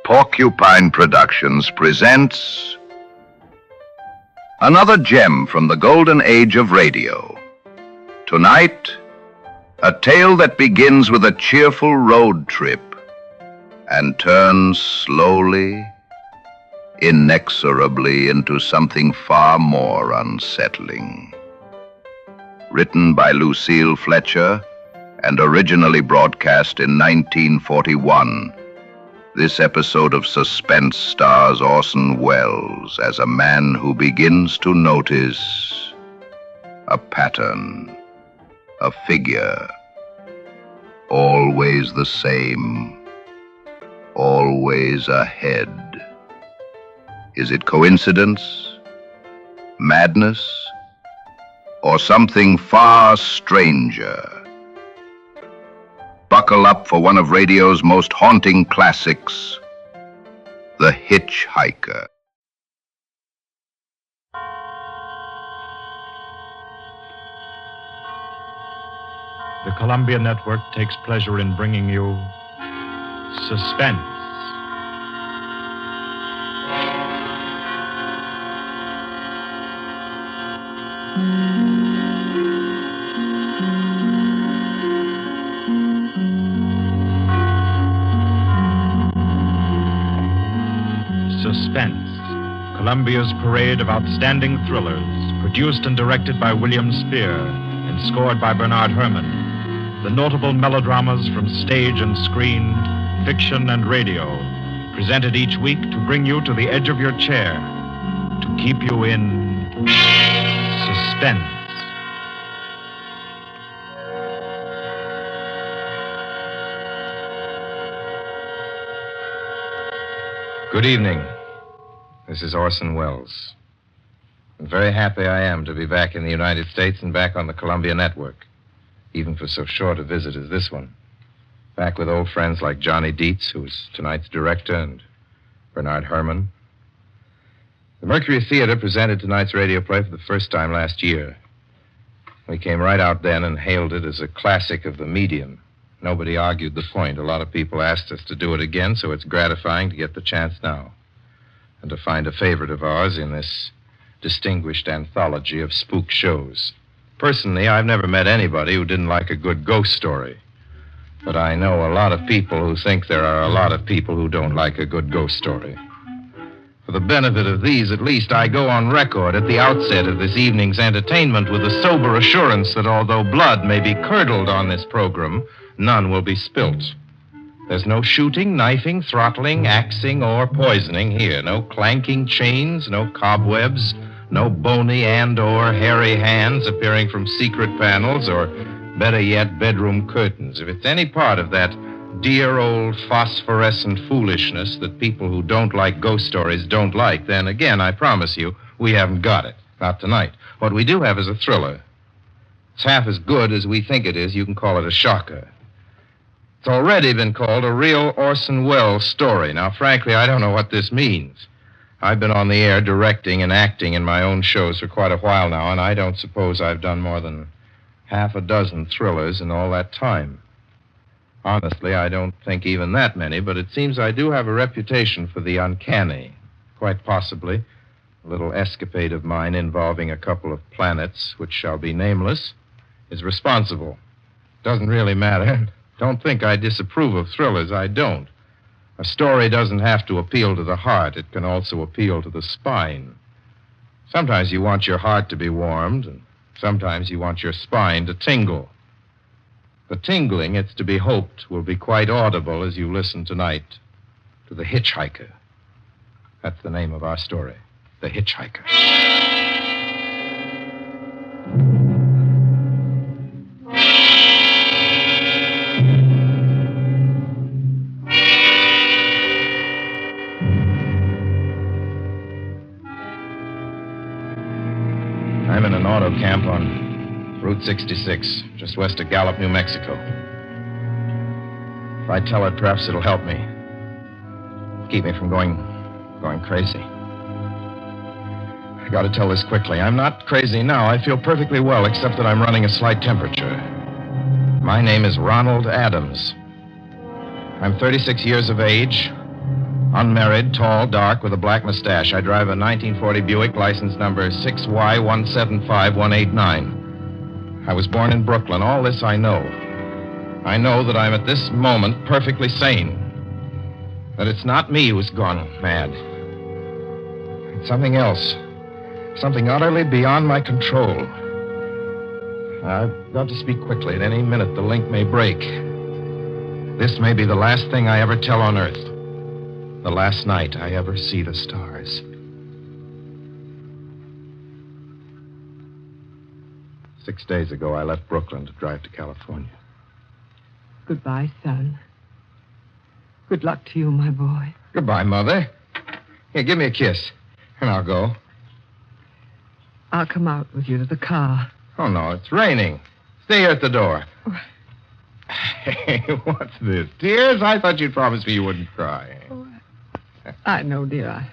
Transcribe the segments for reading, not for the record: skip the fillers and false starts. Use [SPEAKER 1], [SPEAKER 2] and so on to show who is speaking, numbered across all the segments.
[SPEAKER 1] Porcupine Productions presents another gem from the golden age of radio. Tonight, a tale that begins with a cheerful road trip and turns slowly, inexorably into something far more unsettling. Written by Lucille Fletcher and originally broadcast in 1941, this episode of Suspense stars Orson Welles as a man who begins to notice a pattern, a figure, always the same, always ahead. Is it coincidence, madness, or something far stranger? Buckle up for one of radio's most haunting classics, The Hitchhiker.
[SPEAKER 2] The Columbia Network takes pleasure in bringing you Suspense. Suspense, Columbia's parade of outstanding thrillers, produced and directed by William Spear and scored by Bernard Herrmann. The notable melodramas from stage and screen, fiction and radio, presented each week to bring you to the edge of your chair, to keep you in suspense.
[SPEAKER 3] Good evening. This is Orson Welles. And very happy I am to be back in the United States and back on the Columbia Network, even for so short a visit as this one. Back with old friends like Johnny Dietz, who is tonight's director, and Bernard Herrmann. The Mercury Theater presented tonight's radio play for the first time last year. We came right out then and hailed it as a classic of the medium. Nobody argued the point. A lot of people asked us to do it again, so it's gratifying to get the chance now and to find a favorite of ours in this distinguished anthology of spook shows. Personally, I've never met anybody who didn't like a good ghost story, but I know a lot of people who think there are a lot of people who don't like a good ghost story. For the benefit of these, at least, I go on record at the outset of this evening's entertainment with the sober assurance that although blood may be curdled on this program, none will be spilt. There's no shooting, knifing, throttling, axing, or poisoning here. No clanking chains, no cobwebs, no bony and/or hairy hands appearing from secret panels, or, better yet, bedroom curtains. If it's any part of that dear old phosphorescent foolishness that people who don't like ghost stories don't like, then again, I promise you, we haven't got it. Not tonight. What we do have is a thriller. It's half as good as we think it is. You can call it a shocker. It's already been called a real Orson Welles story. Now, frankly, I don't know what this means. I've been on the air directing and acting in my own shows for quite a while now, and I don't suppose I've done more than half a dozen thrillers in all that time. Honestly, I don't think even that many, but it seems I do have a reputation for the uncanny. Quite possibly, a little escapade of mine involving a couple of planets, which shall be nameless, is responsible. Doesn't really matter. Don't think I disapprove of thrillers. I don't. A story doesn't have to appeal to the heart. It can also appeal to the spine. Sometimes you want your heart to be warmed, and sometimes you want your spine to tingle. The tingling, it's to be hoped, will be quite audible as you listen tonight to The Hitchhiker. That's the name of our story, The Hitchhiker. I'm in an auto camp on Route 66, just west of Gallup, New Mexico. If I tell it, perhaps it'll help me. Keep me from going crazy. I gotta tell this quickly. I'm not crazy now. I feel perfectly well, except that I'm running a slight temperature. My name is Ronald Adams. I'm 36 years of age, Unmarried, tall, dark, with a black mustache. I drive a 1940 Buick, license number 6Y175189. I was born in Brooklyn. All this I know. I know that I'm at this moment perfectly sane. That it's not me who's gone mad. It's something else. Something utterly beyond my control. I've got to speak quickly. At any minute, the link may break. This may be the last thing I ever tell on Earth. The last night I ever see the stars. Six days ago, I left Brooklyn to drive to California.
[SPEAKER 4] Goodbye, son. Good luck to you, my boy.
[SPEAKER 3] Goodbye, Mother. Here, give me a kiss, and I'll go.
[SPEAKER 4] I'll come out with you to the car.
[SPEAKER 3] Oh, no, it's raining. Stay here at the door. Hey, what's this? Tears? I thought you'd promised me you wouldn't cry.
[SPEAKER 4] I know, dear.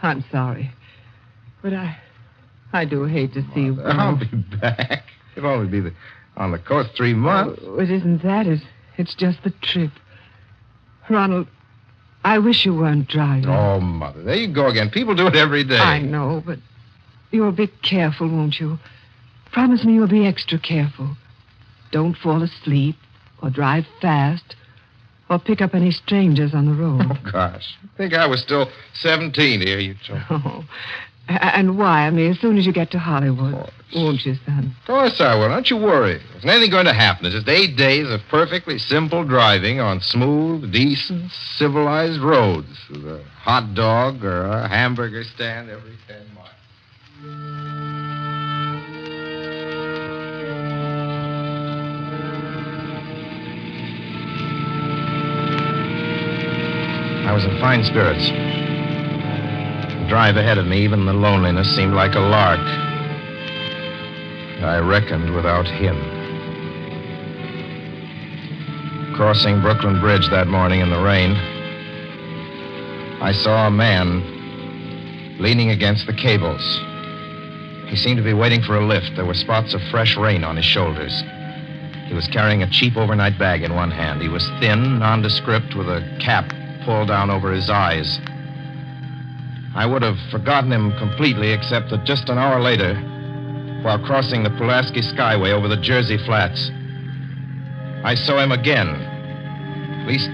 [SPEAKER 4] I'm sorry. But I do hate to see you go.
[SPEAKER 3] I'll be back. It'll only be on the coast 3 months.
[SPEAKER 4] Oh, it isn't that. It's just the trip. Ronald, I wish you weren't driving.
[SPEAKER 3] Oh, Mother, there you go again. People do it every day.
[SPEAKER 4] I know, but you'll be careful, won't you? Promise me you'll be extra careful. Don't fall asleep or drive fast or pick up any strangers on the road.
[SPEAKER 3] Oh, gosh. I think I was still 17 here, you told me.
[SPEAKER 4] Oh. And wire me as soon as you get to Hollywood. Won't you, son?
[SPEAKER 3] Of course I will. Don't you worry. There's nothing going to happen. It's just 8 days of perfectly simple driving on smooth, decent, civilized roads with a hot dog or a hamburger stand every 10 miles. I was in fine spirits. The drive ahead of me, even the loneliness, seemed like a lark. I reckoned without him. Crossing Brooklyn Bridge that morning in the rain, I saw a man leaning against the cables. He seemed to be waiting for a lift. There were spots of fresh rain on his shoulders. He was carrying a cheap overnight bag in one hand. He was thin, nondescript, with a cap pulled down over his eyes. I would have forgotten him completely, except that just an hour later, while crossing the Pulaski Skyway over the Jersey Flats, I saw him again. At least,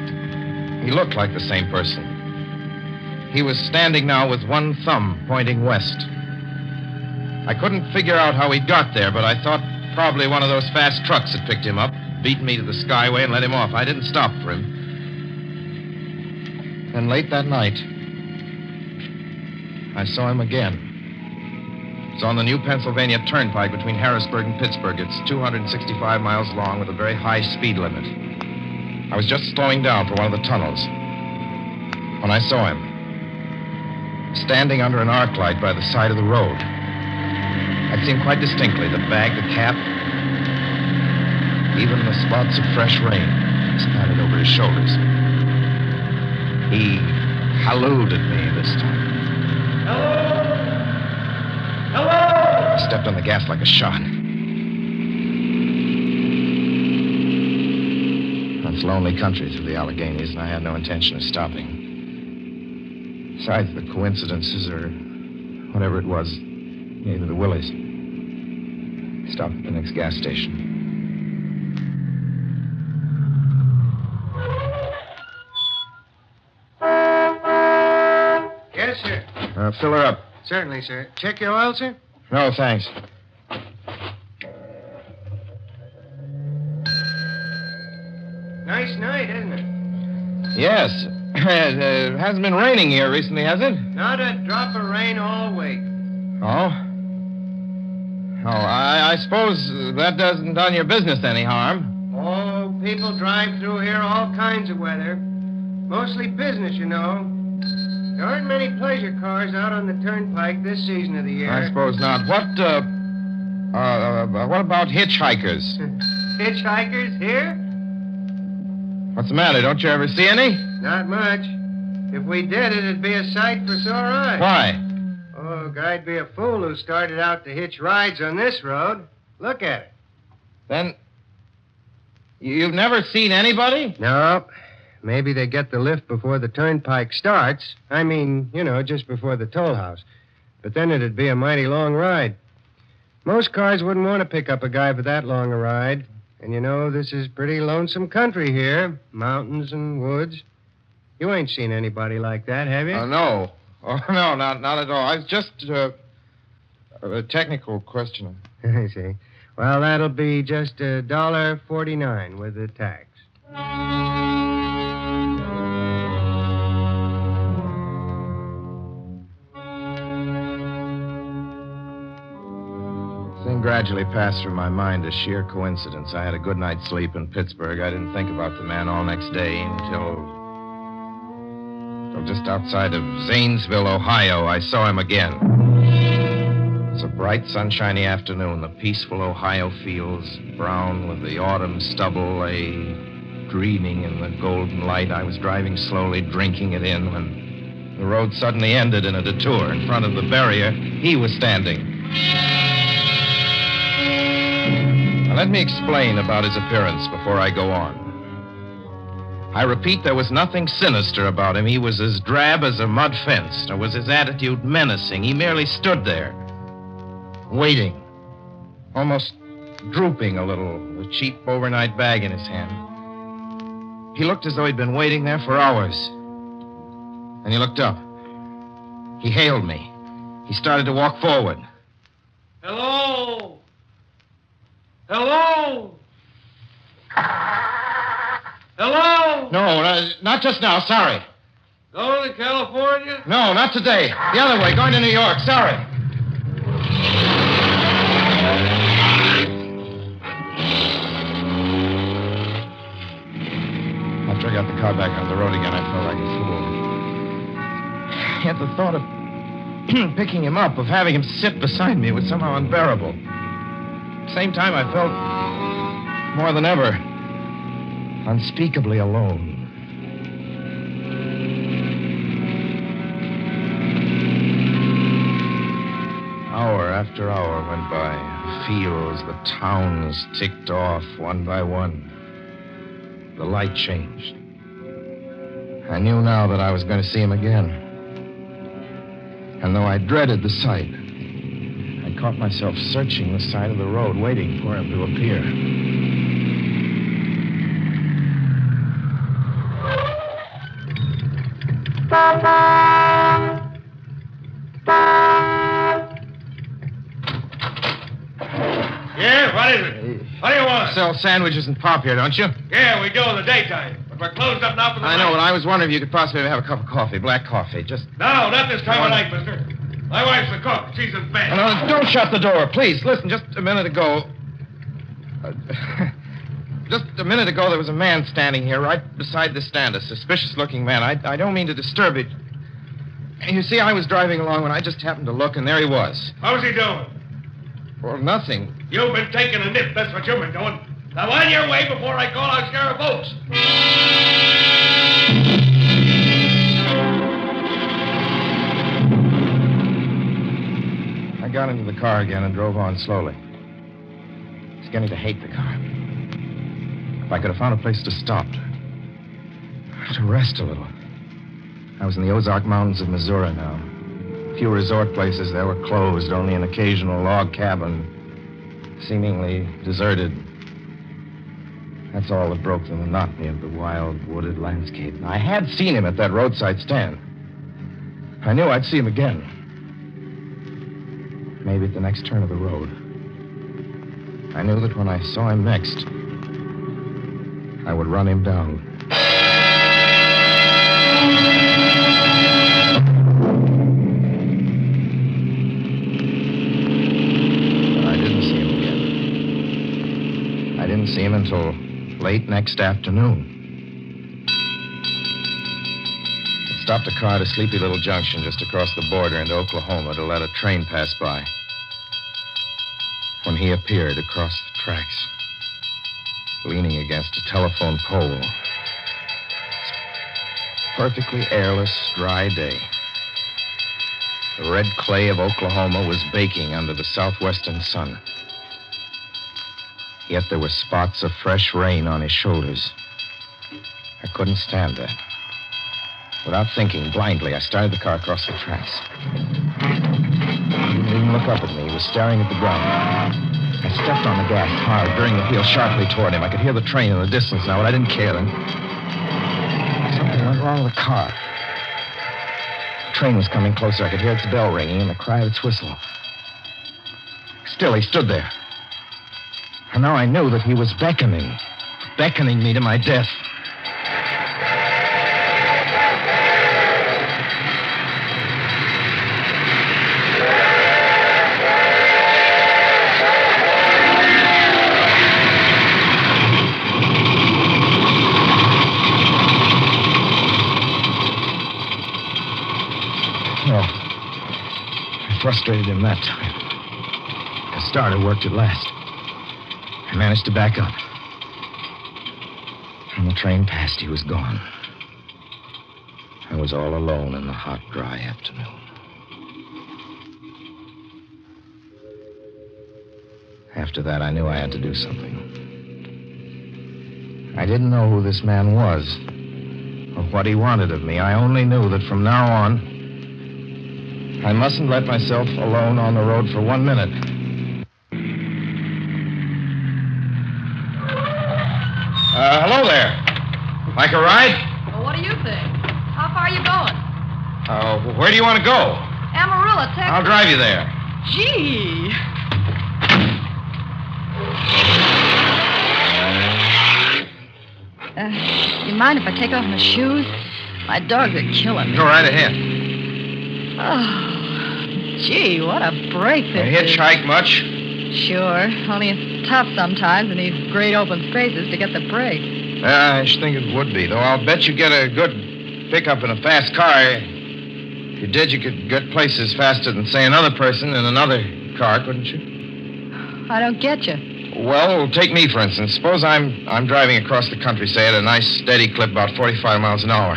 [SPEAKER 3] he looked like the same person. He was standing now with one thumb pointing west. I couldn't figure out how he got there, but I thought probably one of those fast trucks had picked him up, beaten me to the Skyway, and let him off. I didn't stop for him. And late that night, I saw him again. It's on the new Pennsylvania Turnpike between Harrisburg and Pittsburgh. It's 265 miles long with a very high speed limit. I was just slowing down for one of the tunnels when I saw him, standing under an arc light by the side of the road. I'd seen quite distinctly the bag, the cap, even the spots of fresh rain spattered over his shoulders. He hallooed at me this time. Hello! Hello! I stepped on the gas like a shot. It's lonely country through the Alleghenies, and I had no intention of stopping. Besides, the coincidences, or whatever it was, gave me the willies. Stopped at the next gas station.
[SPEAKER 5] Yes, sir.
[SPEAKER 3] Fill her up.
[SPEAKER 5] Certainly, sir. Check your oil, sir?
[SPEAKER 3] No, thanks.
[SPEAKER 5] Nice night, isn't it?
[SPEAKER 3] Yes. It hasn't been raining here recently, has it?
[SPEAKER 5] Not a drop of rain all week.
[SPEAKER 3] Oh? Oh, I suppose that doesn't done your business any harm.
[SPEAKER 5] Oh, people drive through here all kinds of weather. Mostly business, you know. There aren't many pleasure cars out on the turnpike this season of the year.
[SPEAKER 3] I suppose not. What about hitchhikers?
[SPEAKER 5] Hitchhikers here?
[SPEAKER 3] What's the matter? Don't you ever see any?
[SPEAKER 5] Not much. If we did, it'd be a sight for sore eyes.
[SPEAKER 3] Why?
[SPEAKER 5] Oh, a guy'd be a fool who started out to hitch rides on this road. Look at it.
[SPEAKER 3] Then, you've never seen anybody?
[SPEAKER 5] Nope. maybe they get the lift before the turnpike starts. I mean, just before the toll house. But then it'd be a mighty long ride. Most cars wouldn't want to pick up a guy for that long a ride. And this is pretty lonesome country here. Mountains and woods. You ain't seen anybody like that, have you?
[SPEAKER 3] Oh, no. Oh, no, not at all. I was just a technical question.
[SPEAKER 5] I see. Well, that'll be just $1.49 with the tax.
[SPEAKER 3] The thing gradually passed through my mind as sheer coincidence. I had a good night's sleep in Pittsburgh. I didn't think about the man all next day until just outside of Zanesville, Ohio, I saw him again. It was a bright, sunshiny afternoon. The peaceful Ohio fields, brown with the autumn stubble, lay dreaming in the golden light. I was driving slowly, drinking it in, when the road suddenly ended in a detour. In front of the barrier, he was standing. Now, let me explain about his appearance before I go on. I repeat, there was nothing sinister about him. He was as drab as a mud fence, nor was his attitude menacing. He merely stood there, waiting, almost drooping a little, with a cheap overnight bag in his hand. He looked as though he'd been waiting there for hours. And he looked up. He hailed me. He started to walk forward.
[SPEAKER 6] Hello? Hello? Hello?
[SPEAKER 3] No, not just now. Sorry.
[SPEAKER 6] Going to California?
[SPEAKER 3] No, not today. The other way, going to New York. Sorry. After I got the car back on the road again, I felt like a fool. Yet the thought of picking him up, of having him sit beside me, was somehow unbearable. At the same time, I felt more than ever unspeakably alone. Hour after hour went by. The fields, the towns ticked off one by one. The light changed. I knew now that I was going to see him again. And though I dreaded the sight, I caught myself searching the side of the road, waiting for him to appear.
[SPEAKER 6] Yeah, what is it? What do you want?
[SPEAKER 3] Sell sandwiches and pop here, don't you?
[SPEAKER 6] Yeah, we do in the daytime. But we're closed up now for the
[SPEAKER 3] I
[SPEAKER 6] night.
[SPEAKER 3] know, but I was wondering if you could possibly have a cup of coffee, black coffee, just...
[SPEAKER 6] No, not this time of night, mister. My wife's the cook. She's in bed.
[SPEAKER 3] No, don't shut the door, please. Listen, just a minute ago... Just a minute ago, there was a man standing here right beside the stand, a suspicious-looking man. I don't mean to disturb it. You see, I was driving along when I just happened to look, and there he was.
[SPEAKER 6] What was he doing?
[SPEAKER 3] Well, nothing.
[SPEAKER 6] You've been taking a nip. That's what you've been doing. Now, on your way before I call out Sheriff Oates.
[SPEAKER 3] I got into the car again and drove on slowly. I was beginning to hate the car. If I could have found a place to stop, to rest a little. I was in the Ozark Mountains of Missouri now. Few resort places there were closed, only an occasional log cabin, seemingly deserted. That's all that broke the monotony of the wild, wooded landscape. I had seen him at that roadside stand. I knew I'd see him again. Maybe at the next turn of the road. I knew that when I saw him next, I would run him down. But I didn't see him again. I didn't see him until late next afternoon. I stopped a car at a sleepy little junction just across the border into Oklahoma to let a train pass by. When he appeared across the tracks, leaning against a telephone pole. Perfectly airless, dry day. The red clay of Oklahoma was baking under the southwestern sun. Yet there were spots of fresh rain on his shoulders. A couldn't stand that. Without thinking, blindly, I started the car across the tracks. He didn't even look up at me. He was staring at the ground. I stepped on the gas hard, veering the wheel sharply toward him. I could hear the train in the distance now, but I didn't care then. Something went wrong with the car. The train was coming closer. I could hear its bell ringing and the cry of its whistle. Still, he stood there. And now I knew that he was beckoning me to my death. Frustrated him that time. The starter worked at last. I managed to back up. When the train passed, he was gone. I was all alone in the hot, dry afternoon. After that, I knew I had to do something. I didn't know who this man was or what he wanted of me. I only knew that from now on, I mustn't let myself alone on the road for 1 minute. Hello there. Like a ride?
[SPEAKER 7] Well, what do you think? How far are you going?
[SPEAKER 3] Where do you want to go?
[SPEAKER 7] Amarillo, Texas.
[SPEAKER 3] I'll drive you there.
[SPEAKER 7] Gee. You mind if I take off my shoes? My dogs are killing me.
[SPEAKER 3] Go right ahead.
[SPEAKER 7] Oh, gee, what a break this
[SPEAKER 3] You hitchhike much?
[SPEAKER 7] Sure, only it's tough sometimes in these great open spaces to get the break.
[SPEAKER 3] I should think it would be, though I'll bet you get a good pickup in a fast car. If you did, you could get places faster than, say, another person in another car, couldn't you?
[SPEAKER 7] I don't get you.
[SPEAKER 3] Well, take me, for instance. Suppose I'm driving across the country, say, at a nice, steady clip, about 45 miles an hour.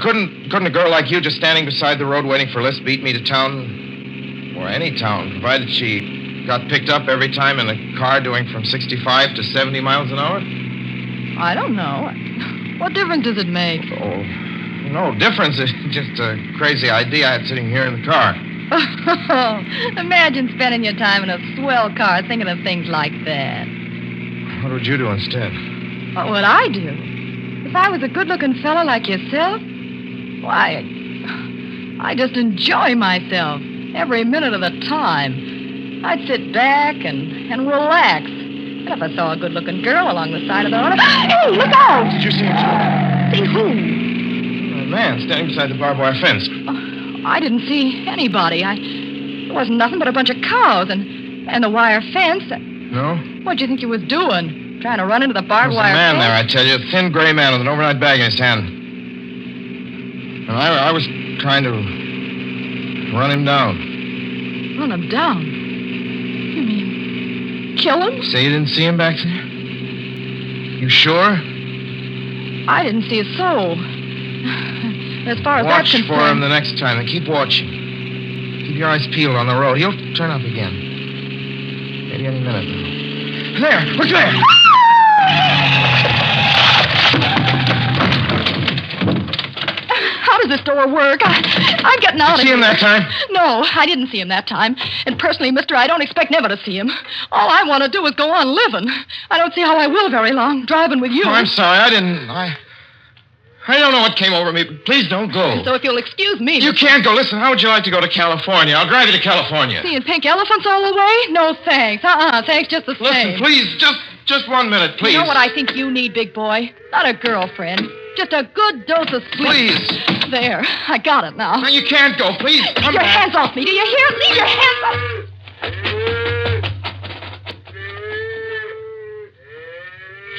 [SPEAKER 3] Couldn't a girl like you just standing beside the road waiting for a lift beat me to town, or any town, provided she got picked up every time in a car doing from 65 to 70 miles an hour?
[SPEAKER 7] I don't know. What difference does it make?
[SPEAKER 3] Oh, no difference. It's just a crazy idea I had sitting here in the car.
[SPEAKER 7] Imagine spending your time in a swell car thinking of things like that.
[SPEAKER 3] What would you do instead?
[SPEAKER 7] What would I do? If I was a good-looking fellow like yourself, why, I just enjoy myself every minute of the time. I'd sit back and relax. And if I saw a good-looking girl along the side of the road, hey, look out!
[SPEAKER 3] Did you see him?
[SPEAKER 7] See who?
[SPEAKER 3] A man standing beside the barbed wire fence.
[SPEAKER 7] I didn't see anybody. There wasn't nothing but a bunch of cows and the wire fence.
[SPEAKER 3] No?
[SPEAKER 7] What'd you think you was doing? Trying to run into the barbed wire
[SPEAKER 3] There's a man
[SPEAKER 7] fence?
[SPEAKER 3] there, I tell you. A thin gray man with an overnight bag in his hand. And I was trying to run him down.
[SPEAKER 7] Run him down? You mean kill him?
[SPEAKER 3] Say you didn't see him back there? You sure?
[SPEAKER 7] I didn't see a soul. As far as that's
[SPEAKER 3] Watch
[SPEAKER 7] concerned...
[SPEAKER 3] for him the next time, and keep watching. Keep your eyes peeled on the road. He'll turn up again. Maybe any minute now. There! Look there!
[SPEAKER 7] How does this door work? I'm getting out of here.
[SPEAKER 3] See him that time?
[SPEAKER 7] No, I didn't see him that time. And personally, mister, I don't expect never to see him. All I want to do is go on living. I don't see how I will very long, driving with you.
[SPEAKER 3] Oh, I'm sorry. I don't know what came over me, but please don't go.
[SPEAKER 7] So if you'll excuse me...
[SPEAKER 3] You can't go. Listen, how would you like to go to California? I'll drive you to California.
[SPEAKER 7] Seeing pink elephants all the way? No, thanks. Thanks just the same.
[SPEAKER 3] Listen, please, just 1 minute, please.
[SPEAKER 7] You know what I think you need, big boy? Not a girlfriend. Just a good dose of sleep.
[SPEAKER 3] Please.
[SPEAKER 7] There. I got it now.
[SPEAKER 3] No, you can't go. Please, come
[SPEAKER 7] Your
[SPEAKER 3] back.
[SPEAKER 7] hands off me. Do you hear? Leave your hands off.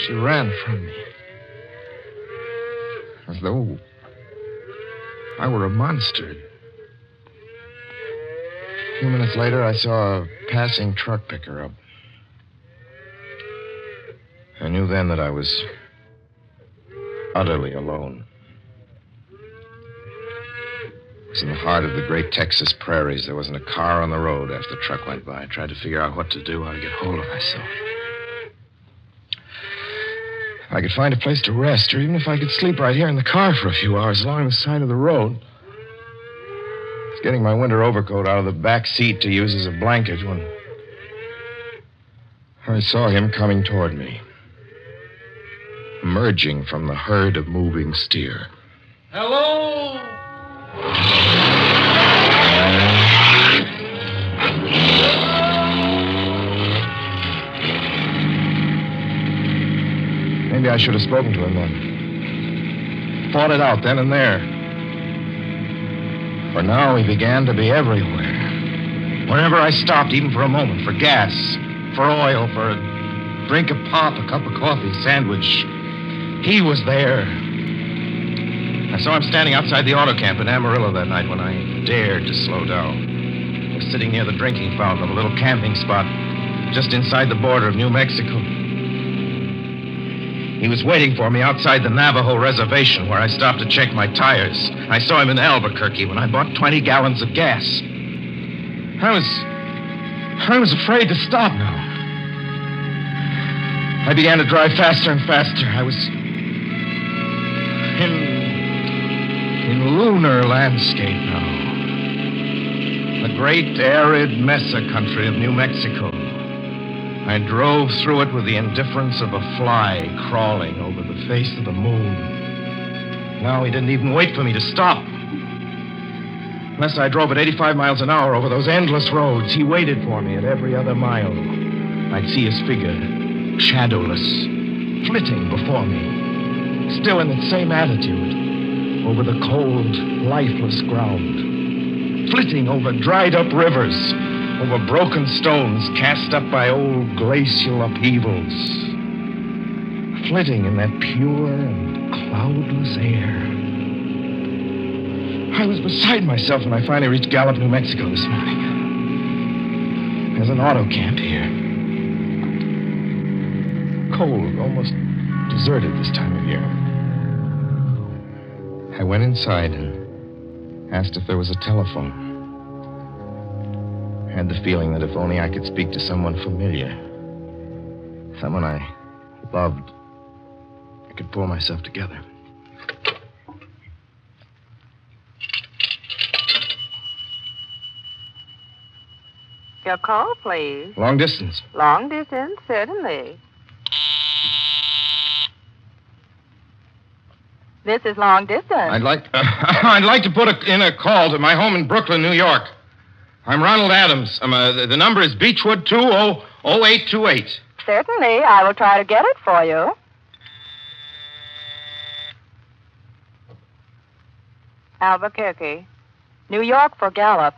[SPEAKER 3] She ran from me. As though I were a monster. A few minutes later, I saw a passing truck pick her up. I knew then that I was utterly alone. It was in the heart of the great Texas prairies. There wasn't a car on the road after the truck went by. I tried to figure out what to do, how to get hold of myself. I could find a place to rest, or even if I could sleep right here in the car for a few hours along the side of the road. I was getting my winter overcoat out of the back seat to use as a blanket when I saw him coming toward me, emerging from the herd of moving steer.
[SPEAKER 6] Hello?
[SPEAKER 3] Maybe I should have spoken to him then. Fought it out then and there. For now, he began to be everywhere. Whenever I stopped, even for a moment, for gas, for oil, for a drink of pop, a cup of coffee, sandwich, he was there. I saw him standing outside the auto camp in Amarillo that night when I dared to slow down. I was sitting near the drinking fountain of a little camping spot just inside the border of New Mexico. He was waiting for me outside the Navajo reservation where I stopped to check my tires. I saw him in Albuquerque when I bought 20 gallons of gas. I was afraid to stop now. I began to drive faster and faster. I was in lunar landscape now. The great arid mesa country of New Mexico. I drove through it with the indifference of a fly crawling over the face of the moon. Now he didn't even wait for me to stop. Unless I drove at 85 miles an hour over those endless roads, he waited for me at every other mile. I'd see his figure, shadowless, flitting before me, still in the same attitude, over the cold, lifeless ground, flitting over dried-up rivers, over broken stones cast up by old glacial upheavals, flitting in that pure and cloudless air. I was beside myself when I finally reached Gallup, New Mexico this morning. There's an auto camp here. Cold, almost deserted this time of year. I went inside and asked if there was a telephone. I had the feeling that if only I could speak to someone familiar, someone I loved, I could pull myself together.
[SPEAKER 8] Your call, please.
[SPEAKER 3] Long distance.
[SPEAKER 8] Long distance, certainly. This is long distance.
[SPEAKER 3] I'd like to put in a call to my home in Brooklyn, New York. I'm Ronald Adams. The number is Beechwood 200828.
[SPEAKER 8] Certainly, I will try to get it for you. Albuquerque. New York for Gallup.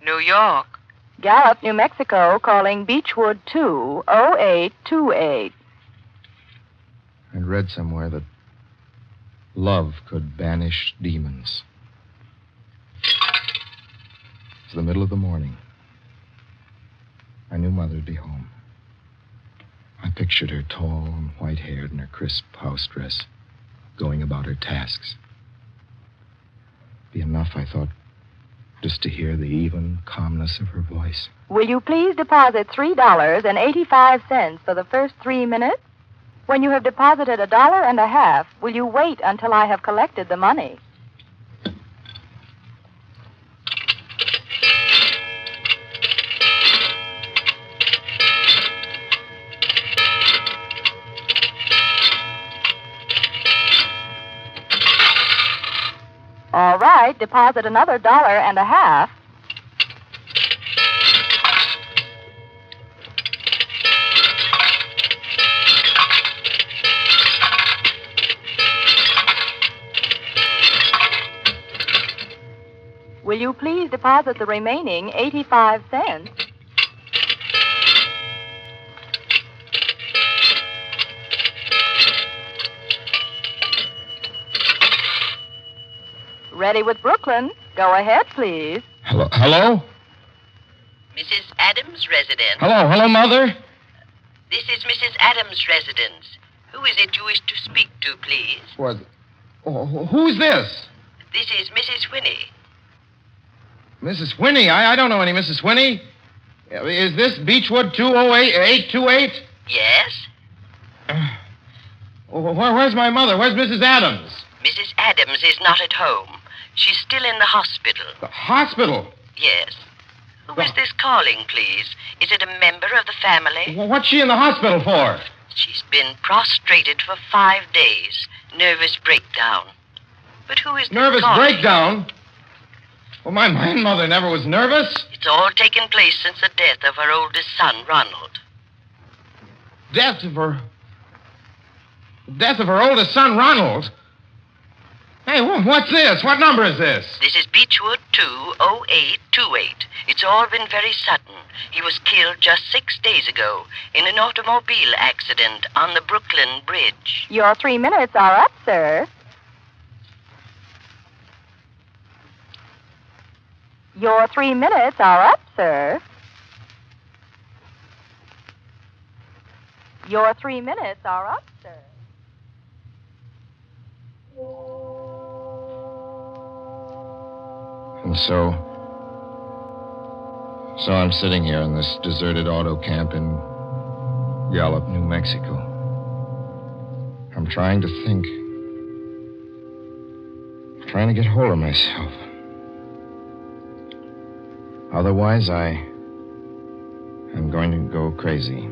[SPEAKER 9] New York.
[SPEAKER 8] Gallup, New Mexico, calling Beechwood 20828.
[SPEAKER 3] I'd read somewhere that love could banish demons. It's the middle of the morning. I knew Mother would be home. I pictured her tall and white-haired in her crisp house dress, going about her tasks. It'd be enough, I thought, just to hear the even calmness of her voice.
[SPEAKER 8] Will you please deposit $3.85 for the first 3 minutes? When you have deposited $1.50, will you wait until I have collected the money? All right, deposit another $1.50. Will you please deposit the remaining 85 cents? Ready with Brooklyn. Go ahead, please.
[SPEAKER 3] Hello?
[SPEAKER 9] Mrs. Adams' residence.
[SPEAKER 3] Hello, Mother?
[SPEAKER 9] This is Mrs. Adams' residence. Who is it you wish to speak to, please?
[SPEAKER 3] What? Oh, who's this?
[SPEAKER 9] This is Mrs. Whinney.
[SPEAKER 3] Mrs. Whinney? I don't know any Mrs. Whinney. Is this Beechwood 208-828?
[SPEAKER 9] Yes?
[SPEAKER 3] Where's my mother? Where's Mrs. Adams?
[SPEAKER 9] Mrs. Adams is not at home. She's still in the hospital.
[SPEAKER 3] The hospital?
[SPEAKER 9] Yes. Who is this calling, please? Is it a member of the family?
[SPEAKER 3] What's she in the hospital for?
[SPEAKER 9] She's been prostrated for 5 days. Nervous breakdown. But who is this
[SPEAKER 3] Nervous
[SPEAKER 9] calling?
[SPEAKER 3] breakdown? Well, my mother never was nervous.
[SPEAKER 9] It's all taken place since the death of her oldest son, Ronald.
[SPEAKER 3] Death of her oldest son, Ronald? Hey, what's this? What number is this?
[SPEAKER 9] This is Beechwood 20828. It's all been very sudden. He was killed just 6 days ago in an automobile accident on the Brooklyn Bridge.
[SPEAKER 8] Your 3 minutes are up, sir. Your 3 minutes are up, sir. Your 3 minutes are up, sir.
[SPEAKER 3] And so I'm sitting here in this deserted auto camp in Gallup, New Mexico. I'm trying to think. I'm trying to get hold of myself. Otherwise, I'm going to go crazy.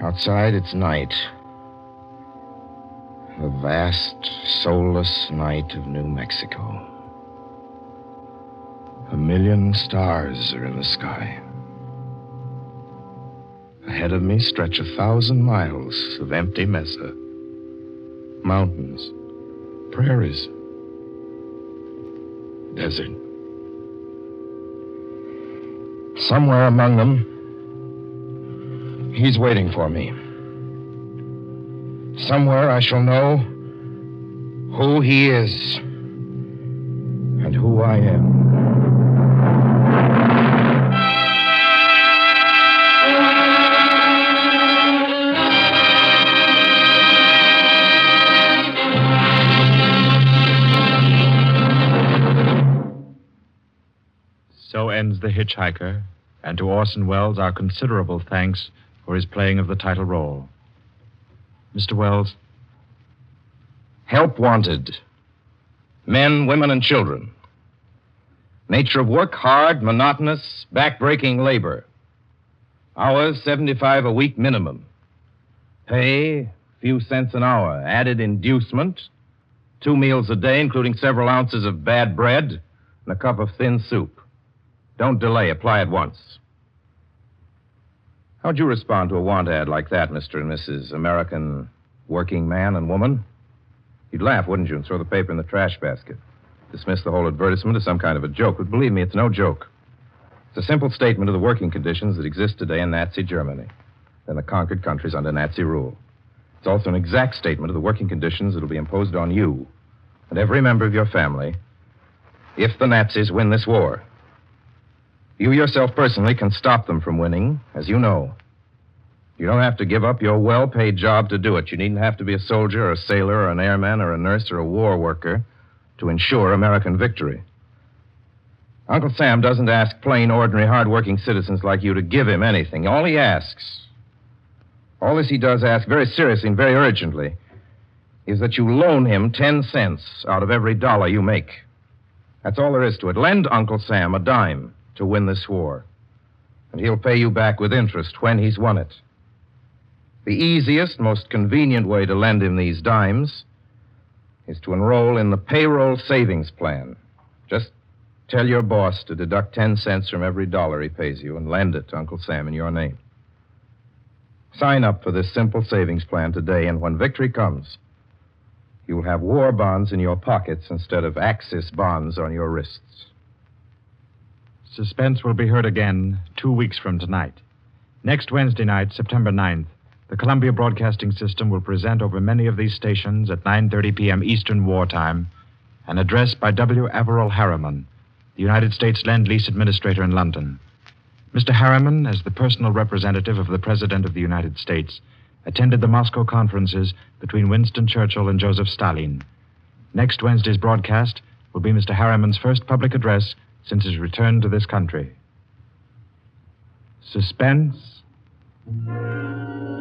[SPEAKER 3] Outside, it's night. The vast, soulless night of New Mexico. 1 million stars are in the sky. Ahead of me stretch 1,000 miles of empty mesa. Mountains, prairies, desert. Somewhere among them, he's waiting for me. Somewhere I shall know who he is and who I am.
[SPEAKER 2] So ends The Hitchhiker, and to Orson Welles our considerable thanks for his playing of the title role. Mr. Welles?
[SPEAKER 3] Help wanted. Men, women, and children. Nature of work, hard, monotonous, back-breaking labor. Hours, 75 a week minimum. Pay, few cents an hour. Added inducement, 2 meals a day, including several ounces of bad bread and a cup of thin soup. Don't delay. Apply at once. How'd you respond to a want ad like that, Mr. and Mrs. American working man and woman? You'd laugh, wouldn't you, and throw the paper in the trash basket. Dismiss the whole advertisement as some kind of a joke. But believe me, it's no joke. It's a simple statement of the working conditions that exist today in Nazi Germany and the conquered countries under Nazi rule. It's also an exact statement of the working conditions that will be imposed on you and every member of your family if the Nazis win this war. You yourself personally can stop them from winning, as you know. You don't have to give up your well-paid job to do it. You needn't have to be a soldier or a sailor or an airman or a nurse or a war worker to ensure American victory. Uncle Sam doesn't ask plain, ordinary, hard-working citizens like you to give him anything. All he asks, all this he does ask very seriously and very urgently, is that you loan him 10 cents out of every dollar you make. That's all there is to it. Lend Uncle Sam a dime to win this war, and he'll pay you back with interest when he's won it. The easiest, most convenient way to lend him these dimes is to enroll in the payroll savings plan. Just tell your boss to deduct 10 cents from every dollar he pays you and lend it to Uncle Sam in your name. Sign up for this simple savings plan today, and when victory comes, you'll have war bonds in your pockets instead of Axis bonds on your wrists.
[SPEAKER 2] Suspense will be heard again 2 weeks from tonight. Next Wednesday night, September 9th, the Columbia Broadcasting System will present over many of these stations at 9:30 p.m. Eastern Wartime an address by W. Averill Harriman, the United States Lend-Lease Administrator in London. Mr. Harriman, as the personal representative of the President of the United States, attended the Moscow conferences between Winston Churchill and Joseph Stalin. Next Wednesday's broadcast will be Mr. Harriman's first public address since his return to this country. Suspense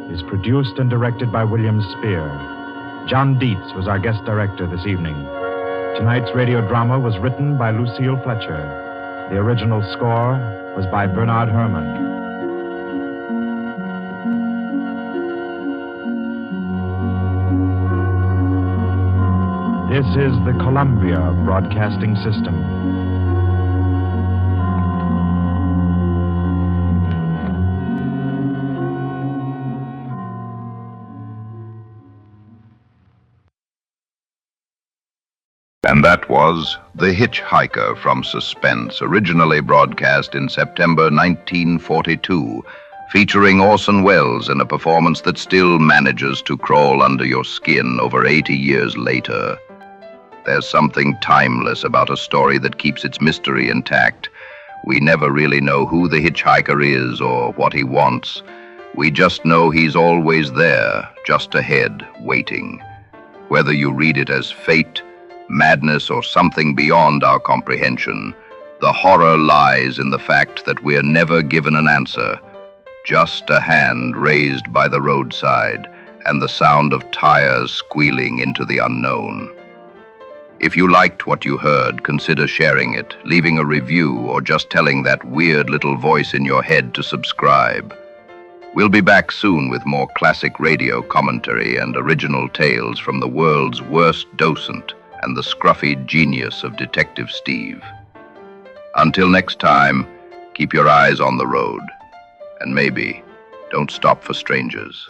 [SPEAKER 2] is produced and directed by William Spear. John Dietz was our guest director this evening. Tonight's radio drama was written by Lucille Fletcher. The original score was by Bernard Herrmann. This is the Columbia Broadcasting System.
[SPEAKER 1] And that was The Hitchhiker from Suspense, originally broadcast in September 1942, featuring Orson Welles in a performance that still manages to crawl under your skin over 80 years later. There's something timeless about a story that keeps its mystery intact. We never really know who the hitchhiker is or what he wants. We just know he's always there, just ahead, waiting. Whether you read it as fate, madness, or something beyond our comprehension, the horror lies in the fact that we're never given an answer. Just a hand raised by the roadside and the sound of tires squealing into the unknown. If you liked what you heard, consider sharing it, leaving a review, or just telling that weird little voice in your head to subscribe. We'll be back soon with more classic radio commentary and original tales from the world's worst docent and the scruffy genius of Detective Steve. Until next time, keep your eyes on the road. And maybe don't stop for strangers.